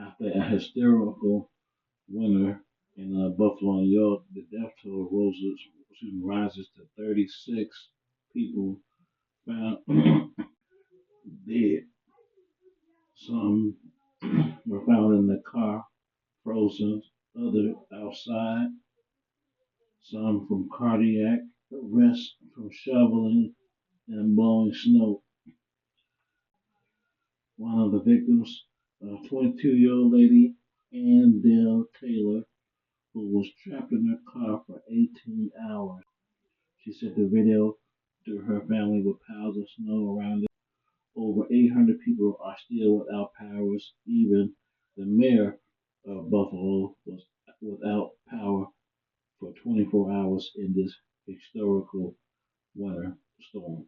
After a historical winter in Buffalo, New York, the death toll rises to 36 people found dead. Some were found in the car, frozen, others outside, some from cardiac arrest from shoveling and blowing snow. One of the victims, a 22-year-old lady, Ann Dale Taylor, who was trapped in her car for 18 hours. She sent the video to her family with piles of snow around it. Over 800 people are still without powers. Even the mayor of Buffalo was without power for 24 hours in this historical winter storm.